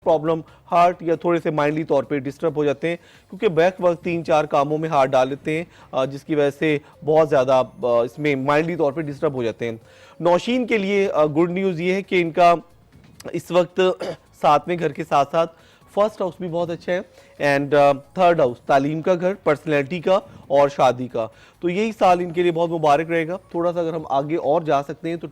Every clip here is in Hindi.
प्रॉब्लम, हार्ट या थोड़े से माइंडली तौर पे डिस्टर्ब हो जाते हैं, क्योंकि बैक वक्त 3-4 कामों में हाथ डाल लेते हैं, जिसकी वजह से बहुत ज़्यादा इसमें माइंडली तौर पे डिस्टर्ब हो जाते हैं। नौशीन के लिए गुड न्यूज़ ये है कि इनका इस वक्त 7वें घर के साथ साथ फर्स्ट हाउस भी बहुत अच्छा है एंड थर्ड हाउस तालीम का घर, पर्सनैलिटी का और शादी का। तो यही साल इनके लिए बहुत मुबारक रहेगा। थोड़ा सा अगर हम आगे और जा सकते हैं तो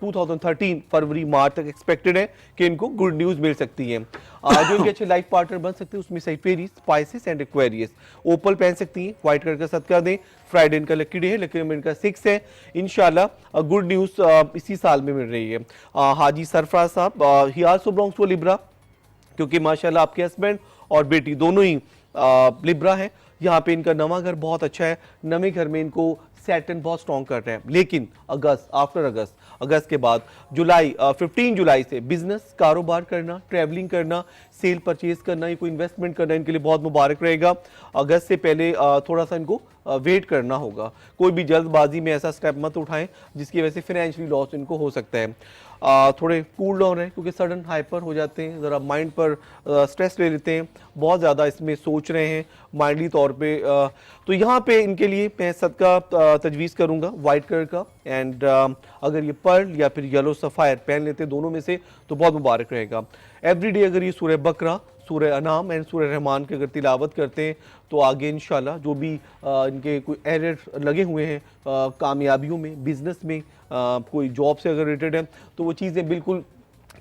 2013 फरवरी मार्च तक एक्सपेक्टेड है कि इनको गुड न्यूज़ मिल सकती है। जो इनके अच्छे लाइफ पार्टनर बन सकते हैं उसमें सेजिटेरियस, स्पाइसेस एंड एक्वेरियस। ओपल पहन सकती हैं, व्हाइट कलर का सदका दें। फ्राइडे इनका लकी डे है, लकी नंबर इनका 6 है। इंशाल्लाह गुड न्यूज़ इसी साल में मिल रही है। Haji Sarfaraz sahab, he also belongs to Libra, क्योंकि माशाल्लाह आपके हस्बैंड और बेटी दोनों ही लिब्रा है। यहाँ पे इनका नवा घर बहुत अच्छा है, नवे घर में इनको सैटर्न बहुत स्ट्रॉन्ग कर रहे हैं। लेकिन आफ्टर अगस्त के बाद 15 जुलाई से बिजनेस, कारोबार करना, ट्रैवलिंग करना, सेल परचेज करना, या कोई इन्वेस्टमेंट करना इनके लिए बहुत मुबारक रहेगा। अगस्त से पहले थोड़ा सा इनको वेट करना होगा। कोई भी जल्दबाजी में ऐसा स्टेप मत उठाएं जिसकी वजह से फाइनेंशियली लॉस इनको हो सकता है। थोड़े कूल डाउन है, क्योंकि सडन हाइपर हो जाते हैं, ज़रा माइंड पर स्ट्रेस ले लेते हैं, बहुत ज़्यादा इसमें सोच रहे हैं माइंडली तौर पे। तो यहाँ पे इनके लिए मैं सदका तजवीज़ करूँगा वाइट कलर का एंड अगर ये पर्ल या फिर येलो सफ़ायर पहन लेते दोनों में से तो बहुत मुबारक रहेगा। एवरीडे अगर ये सूरह बकरा, सूरह अनाम एंड सूरह रहमान की अगर तिलावत करते हैं तो आगे इंशाल्लाह जो भी इनके कोई एरर लगे हुए हैं कामयाबियों में, बिजनेस में, कोई जॉब से अगर रिलेटेड है तो वो चीज़ें बिल्कुल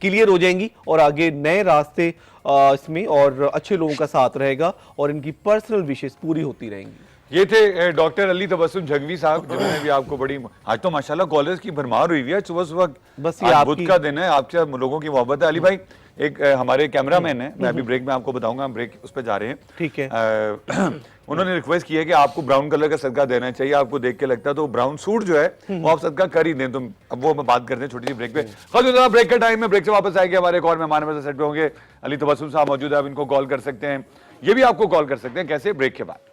क्लियर हो जाएंगी और आगे नए रास्ते इसमें और अच्छे लोगों का साथ रहेगा और इनकी पर्सनल विशेस पूरी होती रहेंगी। ये थे डॉक्टर अली तबस्सुम जंगवी साहब, जिन्होंने भी आपको बड़ी, आज तो माशाल्लाह कॉलेज की भरमार हुई हुई है सुबह सुबह। बस ये बुध का दिन है, आपसे लोगों की मोहब्बत है। अली भाई एक हमारे कैमरामैन है, मैं अभी ब्रेक में आपको बताऊंगा, हम ब्रेक उस पर जा रहे हैं, ठीक है। उन्होंने रिक्वेस्ट की है कि आपको ब्राउन कलर का सदका देना चाहिए, आपको देख के लगता है तो ब्राउन सूट जो है वो आप सदका कर ही दें। तो अब वो हम बात करते हैं छोटी सी ब्रेक पे। खैर ब्रेक का टाइम है, ब्रेक से वापस आएंगे, हमारे एक और मेहमान हमारे सेट पे होंगे, अली तबस्सुम साहब मौजूद है, आप इनको कॉल कर सकते हैं, ये भी आपको कॉल कर सकते हैं। कैसे? ब्रेक के बाद।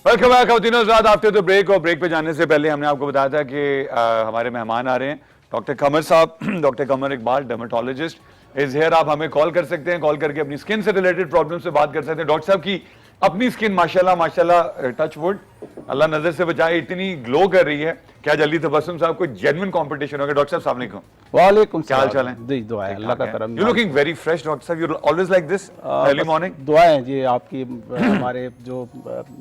Welcome back after the break. और ब्रेक पे जाने से पहले हमने आपको बताया था कि हमारे मेहमान आ रहे हैं डॉक्टर कमर साहब। Doctor Qamar Iqbal, dermatologist is here. आप हमें कॉल कर सकते हैं, कॉल करके अपनी स्किन से रिलेटेड प्रॉब्लम से बात कर सकते हैं। डॉक्टर साहब की अपनी स्किन माशाल्लाह माशाल्लाह, टच वुड, अल्लाह नजर से बचाए, इतनी ग्लो कर रही है कि आज अली तबस्सुम साहब को जेन्युइन कंपटीशन होगा। डॉक्टर साहब अस्सलाम वालेकुम। वालेकुम क्या हाल चाल है? जी दुआ है, अल्लाह का करम। You looking very fresh doctor साहब, you always like this early morning. दुआएं जी आपकी, हमारे जो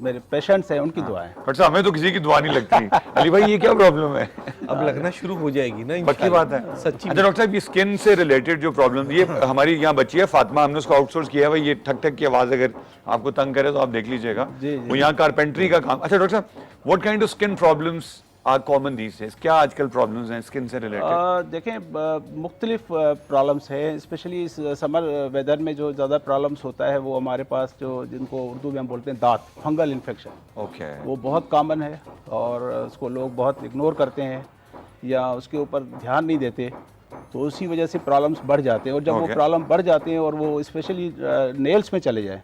मेरे पेशेंट्स हैं उनकी दुआएं। डॉक्टर साहब हमें तो किसी की दुआ नहीं लगती। अली भाई ये क्या प्रॉब्लम है? अब लगना शुरू हो जाएगी ना, पक्की बात है, सच्ची। अच्छा डॉक्टर साहब, ये स्किन से रिलेटेड जो प्रॉब्लम, ये हमारी यहाँ बच्ची है फातिमा, हमने उसको आउटसोर्स किया है भाई। ये ठक ठक की आवाज अगर आपको तंग करे तो आप देख लीजिएगा, वो यहाँ कारपेंट्री का काम। अच्छा doctor sahab, what kind of skin problems are common these days? क्या आजकल प्रॉब्लम्स हैं स्किन से रिलेटेड? देखें मुख्तलिफ प्रॉब्लम्स हैं, स्पेशली इस समर वेदर में जो ज़्यादा प्रॉब्लम्स होता है वो हमारे पास जो जिनको उर्दू में हम बोलते हैं दांत, फंगल इन्फेक्शन। ओके, वो बहुत कॉमन है और उसको लोग बहुत इग्नोर करते हैं या उसके ऊपर ध्यान नहीं देते, तो उसी वजह से प्रॉब्लम्स बढ़ जाते हैं। और जब वो प्रॉब्लम बढ़ जाते हैं और वो स्पेशली नेल्स में चले जाए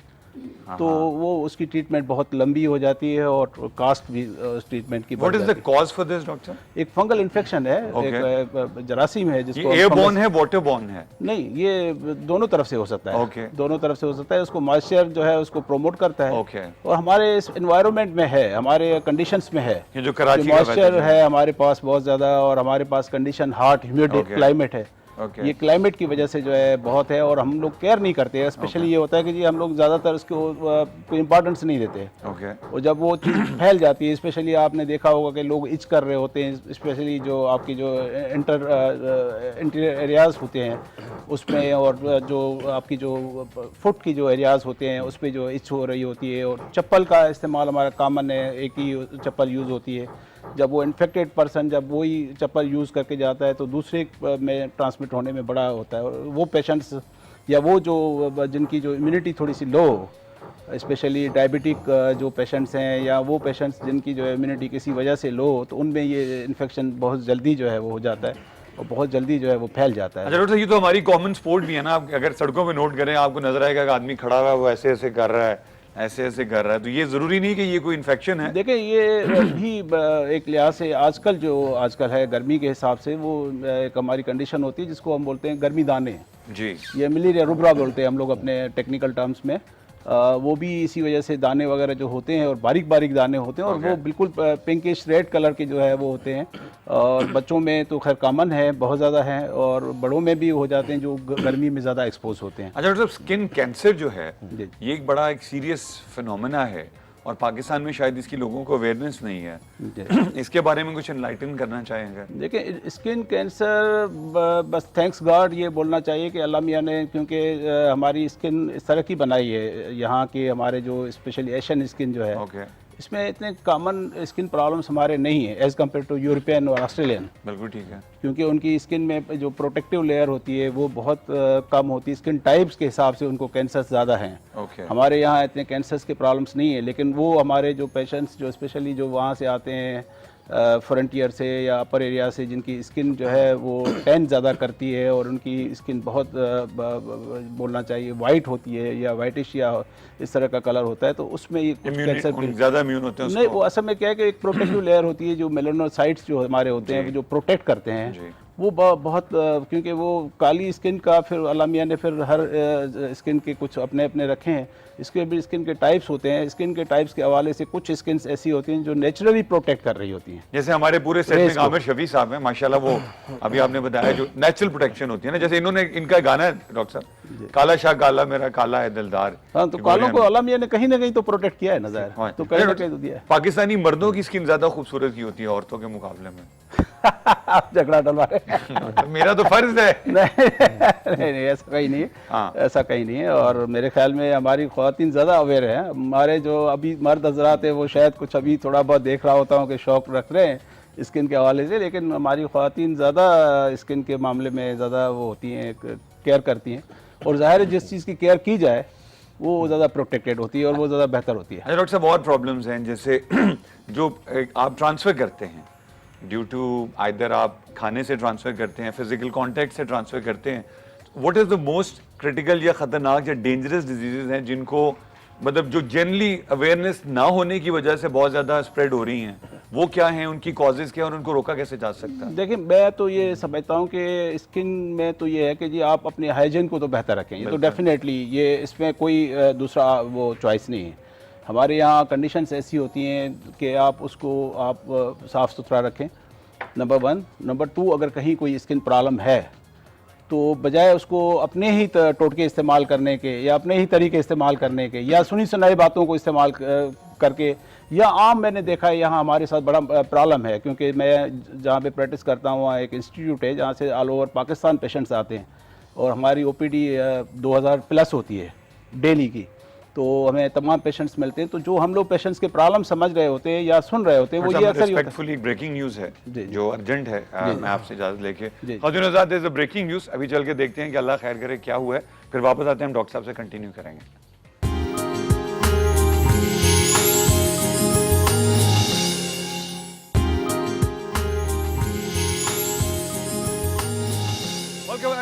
तो वो उसकी ट्रीटमेंट बहुत लंबी हो जाती है और कास्ट भी उस ट्रीटमेंट की। What is the cause for this doctor? एक फंगल इन्फेक्शन है, एक जरासीम है जिसको एयरबोर्न है, वाटरबोर्न है? नहीं, ये दोनों तरफ से हो सकता है। दोनों तरफ से हो सकता है। उसको मॉइस्चर जो है उसको प्रोमोट करता है और हमारे इस एनवायरनमेंट में है, हमारे कंडीशंस में है, जो कराची मॉइस्चर है हमारे पास बहुत ज़्यादा और हमारे पास कंडीशन हॉट ह्यूमिड क्लाइमेट है। ये क्लाइमेट की वजह से जो है बहुत है और हम लोग केयर नहीं करते हैं। स्पेशली ये होता है कि जी हम लोग ज़्यादातर इसको कोई इंपॉर्टेंस नहीं देते। और जब वो चीज़ फैल जाती है, स्पेशली आपने देखा होगा कि लोग इच कर रहे होते हैं, स्पेशली जो आपकी जो इंटीरियर एरियाज़ होते हैं उसमें, और जो आपकी जो फुट की जो एरियाज़ होते हैं उस पर जो इच हो रही होती है। और चप्पल का इस्तेमाल हमारा कॉमन है, एक ही चप्पल यूज़ होती है। जब वो इन्फेक्टेड पर्सन जब वही चप्पल यूज़ करके जाता है तो दूसरे में ट्रांसमिट होने में बड़ा होता है। और वो पेशेंट्स या वो जो जिनकी जो इम्यूनिटी थोड़ी सी लो, स्पेशली डायबिटिक जो पेशेंट्स हैं या वो पेशेंट्स जिनकी जो इम्यूनिटी किसी वजह से लो, तो उनमें ये इन्फेक्शन बहुत जल्दी जो है वो हो जाता है और बहुत जल्दी जो है वो फैल जाता है। अच्छा डॉक्टर, ये तो हमारी कॉमन स्पोर्ट भी है ना। आप अगर सड़कों पे नोट करें आपको नजर आएगा कि आदमी खड़ा हुआ है वो ऐसे ऐसे कर रहा है, ऐसे ऐसे कर रहा है, तो ये जरूरी नहीं कि ये कोई इन्फेक्शन है। देखिए ये भी एक लिहाज से आजकल है गर्मी के हिसाब से, वो एक हमारी कंडीशन होती है जिसको हम बोलते हैं गर्मी दाने। जी, ये मलेरिया रुब्रा बोलते हैं हम लोग अपने टेक्निकल टर्म्स में। वो भी इसी वजह से दाने वगैरह जो होते हैं और बारीक बारीक दाने होते हैं और वो बिल्कुल पिंकिश रेड कलर के जो है वो होते हैं। और बच्चों में तो खैर कॉमन है, बहुत ज़्यादा है, और बड़ों में भी हो जाते हैं जो गर्मी में ज़्यादा एक्सपोज होते हैं। अच्छा डॉक्टर साहब, स्किन कैंसर जो है ये एक बड़ा एक सीरियस फिनोमेना है और पाकिस्तान में शायद इसकी लोगों को अवेयरनेस नहीं है। इसके बारे में कुछ एनलाइटन करना चाहेंगे? देखिए स्किन कैंसर बस थैंक्स गॉड ये बोलना चाहिए कि अल्लाह मियाँ ने, क्योंकि हमारी स्किन इस तरह की बनाई है यहाँ के हमारे जो स्पेशली एशियन स्किन जो है इसमें इतने कॉमन स्किन प्रॉब्लम्स हमारे नहीं है एज़ कम्पेयर टू यूरोपियन और ऑस्ट्रेलियन। बिल्कुल ठीक है, क्योंकि उनकी स्किन में जो प्रोटेक्टिव लेयर होती है वो बहुत कम होती है, स्किन टाइप्स के हिसाब से उनको कैंसर्स ज़्यादा हैं। हमारे यहाँ इतने कैंसर्स के प्रॉब्लम्स नहीं है, लेकिन वो हमारे जो पेशेंट्स जो स्पेशली जो वहाँ से आते हैं फ्रंटियर से या अपर एरिया से, जिनकी स्किन जो है वो टैन ज़्यादा करती है और उनकी स्किन बहुत बोलना चाहिए वाइट होती है या वाइटिश या इस तरह का कलर होता है, तो उसमें ये कैंसर ज़्यादा इम्यून होते हैं नहीं। वो असल में क्या है कि एक प्रोटेक्टिव लेयर होती है जो मेलानोसाइट्स जो हमारे होते हैं जो प्रोटेक्ट करते हैं, वो बहुत क्योंकि वो काली स्किन का फिर अल्लाह मियाँ ने फिर हर स्किन के कुछ अपने अपने रखे हैं। इसके भी स्किन के टाइप्स होते हैं, स्किन के टाइप्स के हवाले से कुछ स्किन्स ऐसी होती हैं जो नेचुरली प्रोटेक्ट कर रही होती हैं। जैसे हमारे पूरे सेट में आमिर शफी साहब हैं माशाल्लाह, वो अभी आपने बताया जो नेचुरल प्रोटेक्शन होती है ना, जैसे इन्होंने इनका गाना है डॉक्टर साहब, काला शाह काला मेरा काला है दिलदार। हाँ, तो कालों को अल्लाह मियाँ ने कहीं ना कहीं तो प्रोटेक्ट किया है नज़र, तो कहीं ना कहीं तो दिया है। पाकिस्तानी मर्दों की स्किन ज्यादा खूबसूरत की होती है औरतों के मुकाबले में। आप झगड़ा डलवा रहे हैं। मेरा तो फर्ज है। नहीं ऐसा कहीं नहीं है, ऐसा कहीं नहीं है। और मेरे ख्याल में हमारी ख्वातीन ज़्यादा अवेयर हैं। हमारे जो अभी मर्द हजरात है वो शायद कुछ अभी थोड़ा बहुत देख रहा होता हूँ कि शौक रख रहे हैं स्किन के हवाले से, लेकिन हमारी ख्वातीन ज़्यादा स्किन के मामले में ज़्यादा वो होती हैं, केयर करती हैं। और ज़ाहिर है जिस चीज़ की केयर की जाए वो ज़्यादा प्रोटेक्टेड होती है और वो ज़्यादा बेहतर होती है। डॉक्टर साहब और प्रॉब्लम्स हैं, जैसे जो आप ट्रांसफ़र करते हैं ड्यू टू आइदर आप खाने से ट्रांसफ़र करते हैं, फिजिकल कांटेक्ट से ट्रांसफ़र करते हैं, what is the most critical या ख़तरनाक या डेंजरस डिजीज़ हैं जिनको मतलब जो जनरली अवेयरनेस ना होने की वजह से बहुत ज़्यादा स्प्रेड हो रही हैं, वो क्या हैं, उनकी कॉजेज़ क्या हैं और उनको रोका कैसे जा सकता है? देखिए मैं तो ये समझता हूँ कि स्किन में तो ये है कि जी आप अपने हाइजीन को तो बेहतर रखें, ये तो डेफिनेटली ये इसमें कोई दूसरा वो चॉइस नहीं है। हमारे यहाँ कंडीशंस ऐसी होती हैं कि आप उसको आप साफ़ सुथरा रखें, नंबर 1। नंबर 2, अगर कहीं कोई स्किन प्रॉब्लम है तो बजाय उसको अपने ही टोटके इस्तेमाल करने के या अपने ही तरीके इस्तेमाल करने के या सुनी सुनाई बातों को इस्तेमाल करके, या आम मैंने देखा है यहाँ हमारे साथ बड़ा प्रॉब्लम है, क्योंकि मैं जहाँ पे प्रैक्टिस करता हूँ वहाँ एक इंस्टीट्यूट है जहाँ से ऑल ओवर पाकिस्तान पेशेंट्स आते हैं और हमारी ओपीडी 2000 प्लस होती है डेली की, तो हमें तमाम पेशेंट्स मिलते हैं। तो जो हम लोग पेशेंट्स के प्रॉब्लम समझ रहे होते हैं या सुन रहे होते हैं वो ये अक्सर रिस्पेक्टफुली ब्रेकिंग न्यूज़ है जो अर्जेंट है, मैं आपसे इजाज़त लेके खातून हज़रात, there is a breaking news. अभी चल के देखते हैं कि अल्लाह खैर करे क्या हुआ है, फिर वापस आते हैं, हम डॉक्टर साहब से कंटिन्यू करेंगे।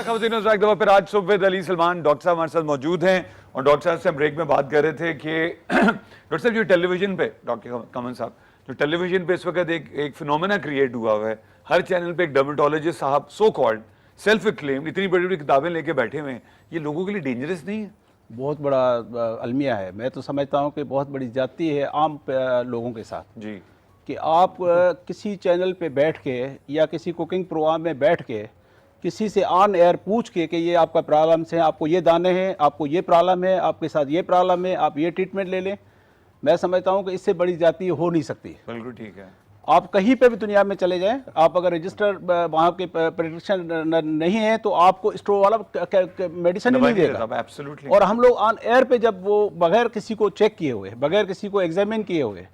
एक दफा फिर आज सुबह अली सलमान डॉक्टर साहब हमारे साथ मौजूद हैं और डॉक्टर साहब से हम ब्रेक में बात कर रहे थे कि डॉक्टर साहब जो टेलीविजन पे, डॉक्टर कमर साहब जो टेलीविजन पे इस वक्त एक फिनोमेना क्रिएट हुआ है, हर चैनल पे एक डर्मेटोलॉजिस्ट साहब सो कॉल्ड सेल्फ क्लेम इतनी बड़ी बड़ी किताबें लेके बैठे हुए हैं, ये लोगों के लिए डेंजरस नहीं है? बहुत बड़ा अलमिया है। मैं तो समझता हूँ कि बहुत बड़ी ज्यादती है आम लोगों के साथ जी, कि आप किसी चैनल पे बैठ के या किसी कुकिंग प्रोग्राम में बैठ के किसी से ऑन एयर पूछ के कि ये आपका प्रॉब्लम्स हैं, आपको ये दाने हैं, आपको ये प्रॉब्लम है, आपके साथ ये प्रॉब्लम है, आप ये ट्रीटमेंट ले लें। मैं समझता हूँ कि इससे बड़ी जाती हो नहीं सकती। बिल्कुल ठीक है। आप कहीं पे भी दुनिया में चले जाएं, आप अगर रजिस्टर वहाँ के प्रिस्क्रिप्शन नहीं है तो आपको स्टोर वाला मेडिसिन नहीं देगा। एब्सोल्युटली। और हम लोग ऑन एयर पे जब वो बगैर किसी को चेक किए हुए, बगैर किसी को एग्जामिन किए हुए,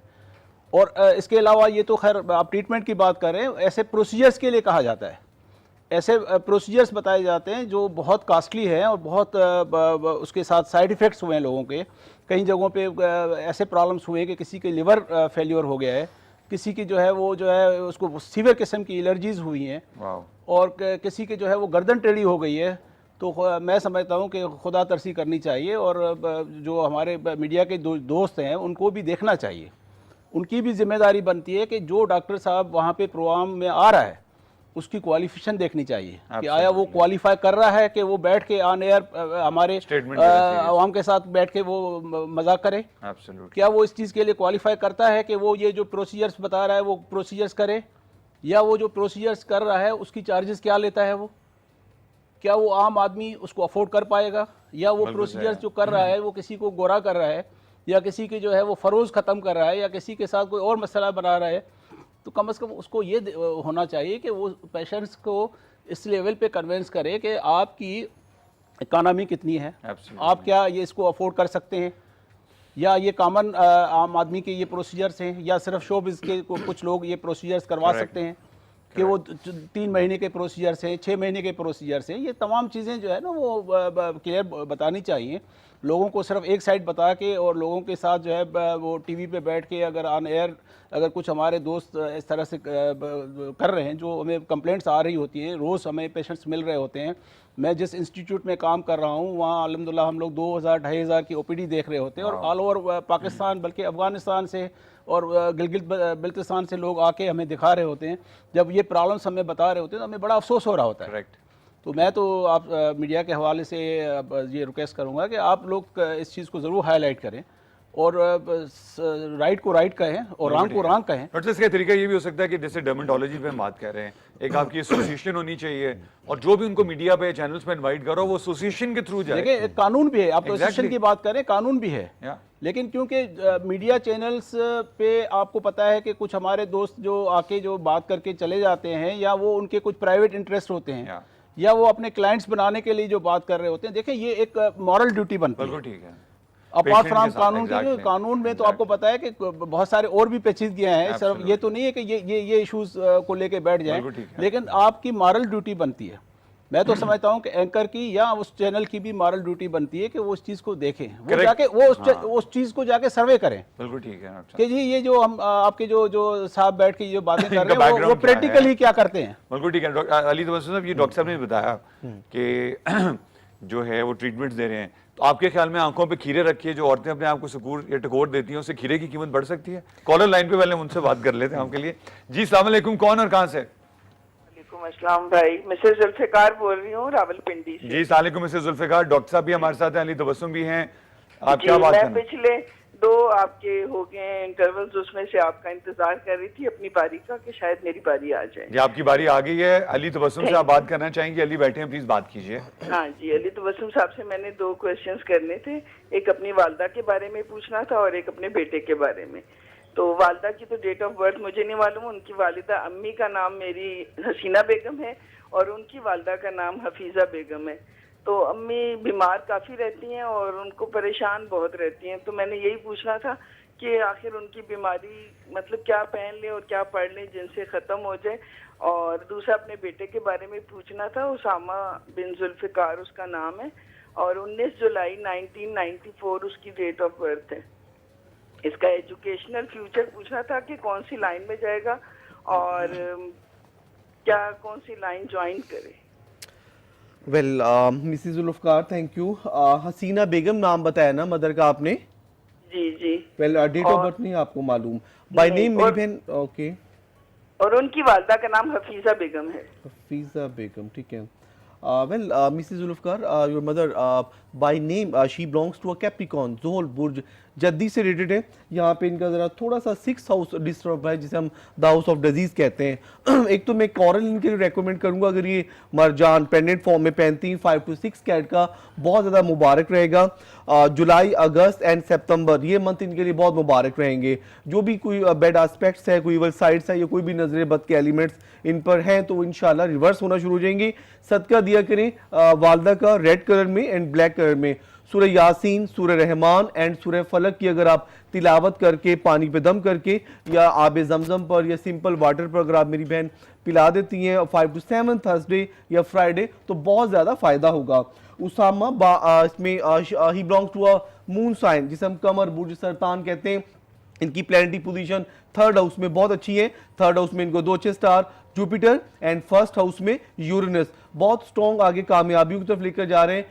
और इसके अलावा ये तो खैर आप ट्रीटमेंट की बात करें, ऐसे प्रोसीजर्स के लिए कहा जाता है, ऐसे प्रोसीजर्स बताए जाते हैं जो बहुत कॉस्टली है और बहुत उसके साथ साइड इफ़ेक्ट्स हुए हैं लोगों के। कई जगहों पे ऐसे प्रॉब्लम्स हुए कि किसी के लिवर फेल्योर हो गया है, किसी की जो है वो जो है उसको सीवियर किस्म की एलर्जीज हुई हैं, और किसी के जो है वो गर्दन टेढ़ी हो गई है, तो मैं समझता हूँ कि खुदा तरसी करनी चाहिए और जो हमारे मीडिया के दोस्त हैं उनको भी देखना चाहिए। उनकी भी जिम्मेदारी बनती है कि जो डॉक्टर साहब वहाँ पे प्रोग्राम में आ रहा है उसकी क्वालिफिकेशन देखनी चाहिए कि आया वो क्वालिफाई कर रहा है कि वो बैठ के ऑन एयर हमारे आवाम के साथ बैठ के वो मजाक करे। क्या वो इस चीज़ के लिए क्वालिफाई करता है कि वो ये जो प्रोसीजर्स बता रहा है वो प्रोसीजर्स करे, या वो जो प्रोसीजर्स कर रहा है उसकी चार्जेस क्या लेता है, वो क्या वो आम आदमी उसको अफोर्ड कर पाएगा, या वो प्रोसीजर्स जो कर रहा है वो किसी को गोरा कर रहा है या किसी की जो है वो फरोज ख़त्म कर रहा है या किसी के साथ कोई और मसला बना रहा है। तो कम से कम उसको ये होना चाहिए कि वो पेशेंट्स को इस लेवल पे कन्विंस करे कि आपकी इकानमी कितनी है, आप क्या ये इसको अफोर्ड कर सकते हैं, या ये कॉमन आम आदमी के ये प्रोसीजर्स हैं, या सिर्फ शोबिज़ के कुछ लोग ये प्रोसीजर्स करवा सकते हैं कि वो 3 महीने के प्रोसीजर्स हैं, 6 महीने के प्रोसीजर्स हैं। ये तमाम चीज़ें जो है ना वो क्लियर बतानी चाहिए। लोगों को सिर्फ एक साइड बता के और लोगों के साथ जो है वो टीवी पे बैठ के अगर ऑन एयर अगर कुछ हमारे दोस्त इस तरह से कर रहे हैं, जो हमें कंप्लेंट्स आ रही होती हैं, रोज़ हमें पेशेंट्स मिल रहे होते हैं। मैं जिस इंस्टीट्यूट में काम कर रहा हूँ वहाँ अल्हम्दुलिल्लाह हम लोग 2000-2500 की ओपीडी देख रहे होते हैं और ऑल ओवर पाकिस्तान बल्कि अफ़गानिस्तान से और गिलगित बल्तिस्तान से लोग आके हमें दिखा रहे होते हैं। जब ये प्रॉब्लम्स हमें बता रहे होते हैं तो हमें बड़ा अफसोस हो रहा होता है। तो मैं तो आप मीडिया के हवाले से ये रिक्वेस्ट करूँगा कि आप लोग इस चीज़ को ज़रूर हाईलाइट करें और राइट को राइट कहें और रॉन्ग को रॉन्ग कहें। डॉक्टर इसका तरीका ये भी हो सकता है कि जैसे डर्मेटोलॉजी पे हम बात कर रहे हैं, एक आपकी एसोसिएशन होनी चाहिए और जो भी उनको मीडिया पे चैनल्स पे इनवाइट करो वो एसोसिएशन के थ्रू जाए। देखिए कानून भी है, आप एसोसिएशन की बात करें, कानून भी है, लेकिन क्योंकि मीडिया चैनल्स पे आपको पता है कि कुछ हमारे दोस्त जो आके जो बात करके चले जाते हैं, या वो उनके कुछ प्राइवेट इंटरेस्ट होते हैं, या वो अपने क्लाइंट्स बनाने के लिए जो बात कर रहे होते हैं। देखिए ये एक मॉरल ड्यूटी बनती है, ठीक है, अपार्ट फ्रॉम कानून के। कानून में तो आपको पता है कि बहुत सारे और भी पेचीदगियां हैं, सिर्फ ये तो नहीं है कि ये इश्यूज को लेके बैठ जाएं, लेकिन आपकी मॉरल ड्यूटी बनती है। मैं तो समझता हूं कि एंकर की या उस चैनल की भी मॉरल ड्यूटी बनती है कि वो उस चीज को देखें, वो जाके वो उस चीज को जाके सर्वे करें। बिल्कुल ठीक है कि जी ये जो हम आपके जो साहब बैठ के जो बातें कर रहे हैं वो प्रैक्टिकली क्या करते हैं। बिल्कुल ठीक है। अली तबस्सुम साहब, ये डॉक्टर साहब ने बताया कि जो है वो ट्रीटमेंट्स दे रहे हैं, तो आपके ख्याल में आंखों पे खीरे रखिए, जो औरतें अपने आप को सुकूर या टकोर देती हैं, उससे खीरे की कीमत बढ़ सकती है? कॉलर लाइन पे पहले उनसे बात कर लेते हैं आपके लिए। जी अस्सलाम वालेकुम, कौन और कहां से? वालेकुम अस्सलाम भाई, मिसेस जुल्फिकार बोल रही हूँ रावलपिंडी से। जी अस्सलाम वालेकुम मिसेस जुल्फिकार, डॉक्टर साहब भी हमारे साथ हैं, अली तबस्सुम भी हैं, आप क्या बात मैं पिछले 2 आपके हो गए इंटरवल्स, उसमें से आपका इंतजार कर रही थी अपनी बारी का कि शायद मेरी बारी आ जाए। जी आपकी बारी आ गई है। अली तबस्सुम से आप बात करना चाहेंगे? अली बैठे हैं, प्लीज बात कीजिए। हाँ जी, अली तबस्सुम साहब से मैंने 2 क्वेश्चंस करने थे, एक अपनी वालदा के बारे में पूछना था और एक अपने बेटे के बारे में। तो वालदा की तो डेट ऑफ बर्थ मुझे नहीं मालूम, उनकी वालिदा अम्मी का नाम मेरी हसीना बेगम है और उनकी वालदा का नाम हफीजा बेगम है। तो अम्मी बीमार काफ़ी रहती हैं और उनको परेशान बहुत रहती हैं। तो मैंने यही पूछना था कि आखिर उनकी बीमारी मतलब क्या पहन लें और क्या पढ़ लें जिनसे ख़त्म हो जाए। और दूसरा अपने बेटे के बारे में पूछना था, उसामा बिन जुल्फिकार उसका नाम है और 19 जुलाई 1994 उसकी डेट ऑफ बर्थ है। इसका एजुकेशनल फ्यूचर पूछना था कि कौन सी लाइन में जाएगा और क्या कौन सी लाइन ज्वाइन करे। Well Mrs Zulfiqar, thank you. Haseena Begum नाम बताया ना मदर का आपने? जी जी। वेल डेट ऑफ बर्थ नहीं आपको मालूम? बाय नेम मेरी बहन, ओके। और उनकी वालदा का नाम हफीजा बेगम है। हफीजा बेगम, ठीक है। Well Mrs Zulfiqar, your mother by name she belongs to a Capricorn, जोहल बुर्ज जद्दी से रिलेटेड है। यहाँ पे इनका ज़रा थोड़ा सा 6th हाउस डिस्टर्ब है, जिसे हम द हाउस ऑफ डिजीज़ कहते हैं। एक तो मैं कॉरल इनके लिए रेकमेंड करूँगा, अगर ये मरजान पेंडेंट फॉर्म में पहनती हैं 5 to 6 कैरेट का, बहुत ज़्यादा मुबारक रहेगा। जुलाई, अगस्त एंड सितंबर ये मंथ इनके लिए बहुत मुबारक रहेंगे। जो भी कोई बैड एस्पेक्ट्स है, कोई इवल साइड्स है या कोई भी नजर बद के एलिमेंट्स इन पर हैं तो इंशाल्लाह रिवर्स होना शुरू हो जाएंगे। सदका दिया करें वालदा का रेड कलर में एंड ब्लैक कलर में। सूरह यासीन, सूरह रहमान एंड सूरह फलक की अगर आप तिलावत करके पानी पे दम करके या आब जमजम पर या सिंपल वाटर पर अगर आप मेरी बहन पिला देती हैं 5 to 7 थर्सडे या फ्राइडे तो बहुत ज़्यादा फ़ायदा होगा। उसामा इसमें he belongs to a moon sign, जिसे हम कमर बुर्ज सरतान कहते हैं। इनकी प्लैनेटरी पोजीशन थर्ड हाउस में बहुत अच्छी है। थर्ड हाउस में इनको 2 अच्छे star Jupiter and first house में यूरेनस, बहुत स्ट्रॉन्ग आगे कामयाबियों की तरफ लेकर जा रहे हैं।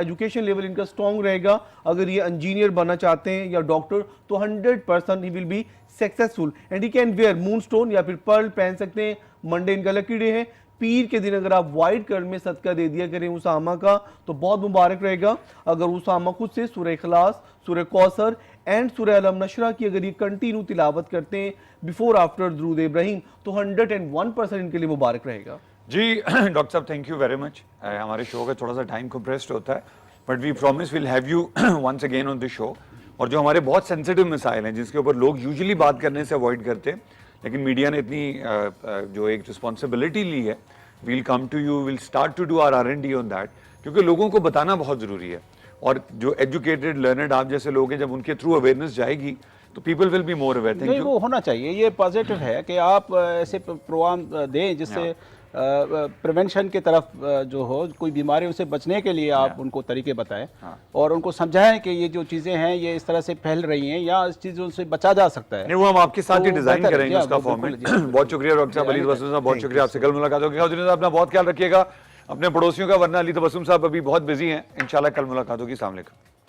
एजुकेशन लेवल इनका स्ट्रॉन्ग रहेगा। अगर ये इंजीनियर बनना चाहते हैं या डॉक्टर तो 100% he will be successful and he can wear moon stone या फिर पर्ल पहन सकते हैं। मंडे इनका लकी डे है। पीर के दिन अगर आप व्हाइट कलर में सदका दे दिया करें उसामा का तो बहुत मुबारक रहेगा। अगर उसामा खुद से सूरह इखलास, सूरह कौसर एंड सूरह अलम नशरा की अगर ये कंटिन्यू तिलावत करते हैं बिफोर आफ्टर दुरूद इब्राहिम तो 101% इनके लिए मुबारक रहेगा। जी doctor sahab thank you very much. हमारे शो का थोड़ा सा टाइम कंप्रेस्ड होता है but we promise will have you once again on this show. और जो हमारे बहुत सेंसिटिव मिसाइल हैं जिसके ऊपर लोग यूजुअली बात करने से अवॉइड करते हैं, लेकिन मीडिया ने इतनी जो एक रिस्पॉन्सिबिलिटी ली है, we'll come to you, will start to do our R&D on that, क्योंकि लोगों को बताना बहुत ज़रूरी है। और जो एजुकेटेड लर्नड आप जैसे लोग हैं, जब उनके थ्रू अवेयरनेस जाएगी तो people will be more aware. नहीं, वो होना चाहिए, ये पॉजिटिव है कि आप ऐसे प्रोग्राम दें जिससे प्रिवेंशन की तरफ जो हो, कोई बीमारियों से बचने के लिए आप उनको तरीके बताएं और उनको समझाएं कि ये जो चीज़ें हैं ये इस तरह से फैल रही हैं या इस चीज़ों से बचा जा सकता है। नहीं, वो हम आपके साथ ही तो डिजाइन बेहतर है, करेंगे जी, उसका बिल्कुल, फॉर्मेट। जी। बहुत शुक्रिया डॉक्टर साहब, अली तबस्सुम साहब, बहुत शुक्रिया, आपसे कल मुलाकात होगी। अपना बहुत ख्याल रखिएगा, अपने पड़ोसियों का, वरना अली तबस्सुम साहब अभी बहुत बिजी हैं। इंशाल्लाह कल मुलाकात होगी। अस्सलाम वालेकुम।